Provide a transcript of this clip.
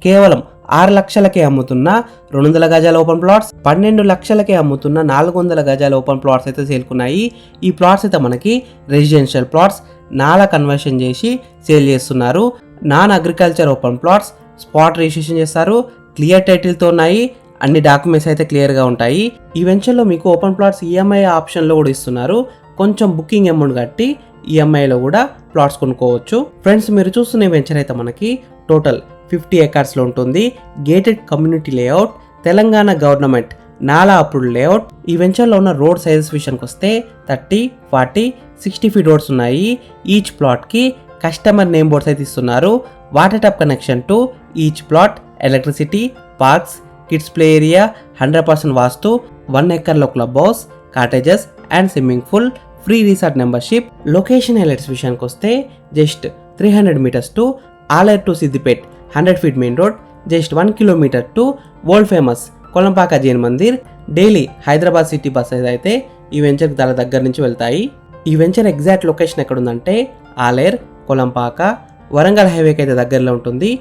కేవలం 6 లక్షలకే అమ్ముతున్న 200 గజాల ఓపెన్ ప్లాట్స్, 12 లక్షలకే అమ్ముతున్న 400 గజాల ఓపెన్ ప్లాట్స్ అయితే సేల్కున్నాయి. ఈ ప్లాట్స్ అయితే మనకి రెసిడెన్షియల్ ప్లాట్స్ నాలా కన్వర్షన్ చేసి సేల్ చేస్తున్నారు. Non agriculture open plots spot registration చేస్తారు. క్లియర్ టైటిల్తో ఉన్నాయి. అన్ని డాక్యుమెంట్స్ అయితే క్లియర్గా ఉంటాయి. ఈ వెంచర్లో మీకు ఓపెన్ ప్లాట్స్ ఈఎంఐ ఆప్షన్లో కూడా ఇస్తున్నారు. కొంచెం బుకింగ్ అమౌంట్ కట్టి ఈఎంఐలో కూడా ప్లాట్స్ కొనుక్కోవచ్చు. ఫ్రెండ్స్, మీరు చూస్తున్న వెంచర్ అయితే మనకి టోటల్ 50 ఎకర్స్లో ఉంటుంది. Gated community layout, Telangana government నాలా అప్రూవ్డ్ లేఅవుట్. ఈ వెంచర్లో ఉన్న రోడ్ సైజెస్ విషయానికి వస్తే 30, 40, 60 ఫీట్ రోడ్స్ ఉన్నాయి. ఈచ్ ప్లాట్కి కస్టమర్ నేమ్ బోర్డ్స్ అయితే ఇస్తున్నారు. Water tap connection to each plot, electricity, parks, kids play area, 100% vastu, 1 ఎకర్లో club house, cottages and swimming pool, free resort membership. Location highlights విషయానికి వస్తే just 300 meters to Aler to Siddipet 100 feet main road, just 1 kilometer to world famous Kolanpaka Jain Mandir. Daily Hyderabad city buses అయితే ఈ వెంచర్కి చాలా దగ్గర నుంచి వెళ్తాయి. ఈ వెంచర్ ఎగ్జాక్ట్ లొకేషన్ ఎక్కడుందంటే ఆలేరు, కొలంపాక, వరంగల్ హైవేకి అయితే దగ్గరలో ఉంటుంది.